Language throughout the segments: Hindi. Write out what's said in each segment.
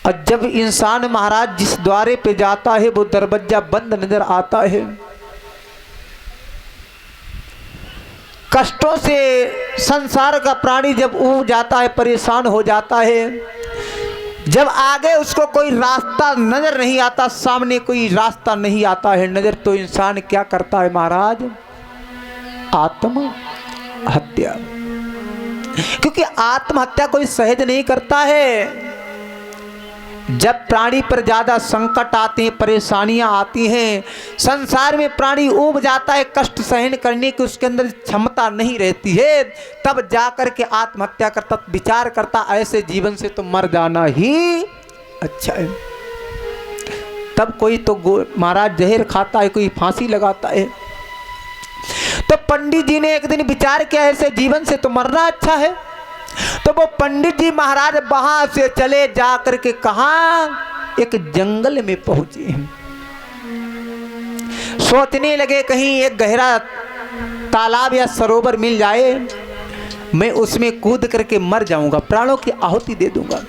और जब इंसान महाराज जिस द्वारे पे जाता है वो दरवाजा बंद नजर आता है। कष्टों से संसार का प्राणी जब ऊब जाता है, परेशान हो जाता है, जब आगे उसको कोई रास्ता नजर नहीं आता, सामने कोई रास्ता नहीं आता है नजर, तो इंसान क्या करता है महाराज? आत्महत्या। क्योंकि आत्महत्या कोई सहज नहीं करता है। जब प्राणी पर ज्यादा संकट आते हैं, परेशानियां आती हैं, संसार में प्राणी ऊब जाता है, कष्ट सहन करने की उसके अंदर क्षमता नहीं रहती है, तब जाकर के आत्महत्या करता, विचार करता ऐसे जीवन से तो मर जाना ही अच्छा है। तब कोई तो महाराज जहर खाता है, कोई फांसी लगाता है। तो पंडित जी ने एक दिन विचार किया ऐसे जीवन से तो मरना अच्छा है। तो वो पंडित जी महाराज वहां से चले, जाकर के कहा एक जंगल में पहुंचे, सोचने लगे कहीं एक गहरा तालाब या सरोवर मिल जाए, मैं उसमें कूद करके मर जाऊंगा, प्राणों की आहुति दे दूंगा।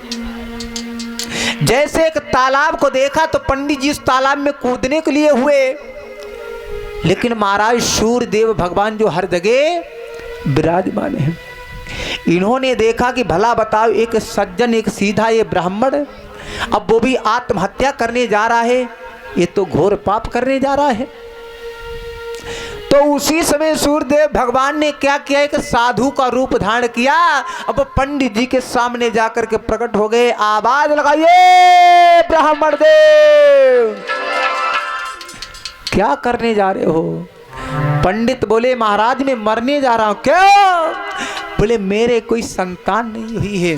जैसे एक तालाब को देखा तो पंडित जी उस तालाब में कूदने के लिए हुए, लेकिन महाराज सूर्यदेव भगवान जो हर जगह विराजमान है, इन्होंने देखा कि भला बताओ एक सज्जन, एक सीधा ये ब्राह्मण, अब वो भी आत्महत्या करने जा रहा है, ये तो घोर पाप करने जा रहा है। तो उसी समय सूर्यदेव भगवान ने क्या किया, एक साधु का रूप धारण किया। अब वो पंडित जी के सामने जाकर के प्रकट हो गए, आवाज लगाइए ब्राह्मण देव, क्या करने जा रहे हो? पंडित बोले महाराज मैं मरने जा रहा हूं। क्यों? बोले मेरे कोई संतान नहीं हुई है।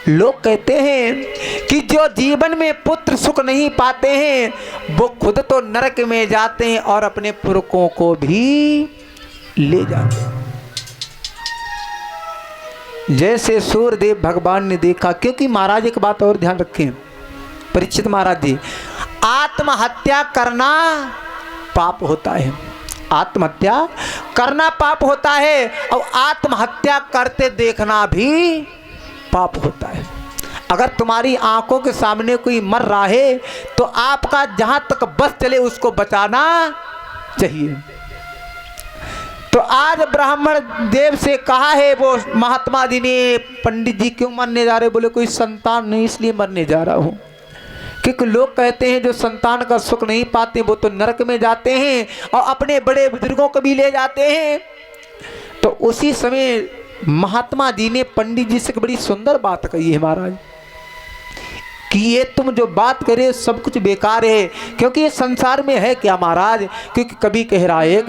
लोग कहते हैं कि जो जीवन में पुत्र सुख नहीं पाते हैं वो खुद तो नरक में जाते हैं और अपने पुरखों को भी ले जाते हैं। जैसे सूर्यदेव भगवान ने देखा, क्योंकि महाराज एक बात और ध्यान रखें परीक्षित महाराज जी, आत्महत्या करना पाप होता है, आत्महत्या करना पाप होता है, और आत्महत्या करते देखना भी पाप होता है। अगर तुम्हारी आंखों के सामने कोई मर रहा है तो आपका जहां तक बस चले उसको बचाना चाहिए। तो आज ब्राह्मण देव से कहा है वो महात्मा जी ने, पंडित जी क्यों मरने जा रहे? बोले कोई संतान नहीं इसलिए मरने जा रहा हूं। क्योंकि लोग कहते हैं जो संतान का सुख नहीं पाते वो तो नरक में जाते हैं और अपने बड़े बुजुर्गों को भी ले जाते हैं। तो उसी समय महात्मा जी ने पंडित जी से बड़ी सुंदर बात कही है महाराज, कि ये तुम जो बात करे सब कुछ बेकार है, क्योंकि ये संसार में है क्या महाराज? क्योंकि कभी कह रहा है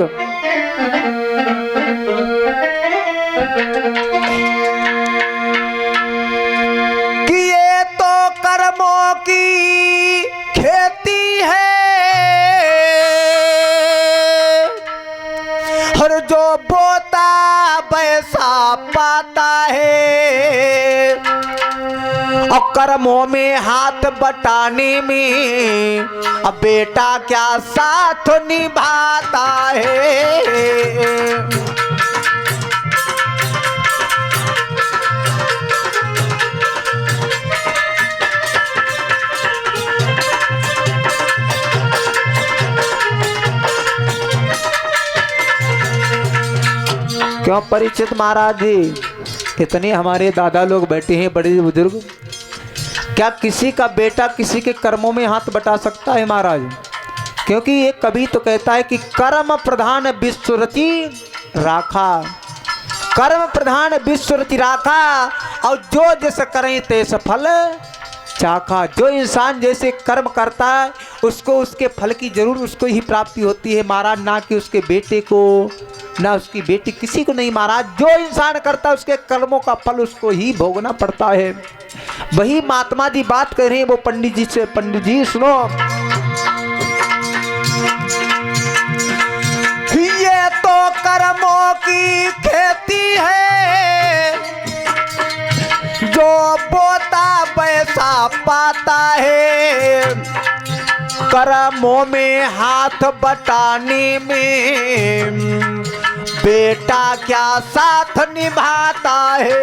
कि ये तो कर्मों की खेती है और जो बोता वैसा पाता है, और कर्मों में हाथ बटाने में अब बेटा क्या साथ निभाता है। क्यों परीक्षित महाराज जी, इतने हमारे दादा लोग बैठे हैं, बड़े बुजुर्ग, क्या किसी का बेटा किसी के कर्मों में हाथ बटा सकता है महाराज? क्योंकि ये कवि तो कहता है कि कर्म प्रधान विश्व रचि राखा, कर्म प्रधान विश्व रचि राखा, और जो जैसे करें तैसे फल चाखा। जो इंसान जैसे कर्म करता है उसको उसके फल की जरूर उसको ही प्राप्ति होती है महाराज, ना कि उसके बेटे को, ना उसकी बेटी, किसी को नहीं महाराज। जो इंसान करता है उसके कर्मों का फल उसको ही भोगना पड़ता है। वही महात्मा जी बात कर रहे हैं वो पंडित जी से। पंडित जी सुनो, ये तो कर्मों की खेती है, जो बोता वैसा पाता है, कर्मों में हाथ बटाने में बेटा क्या साथ निभाता है।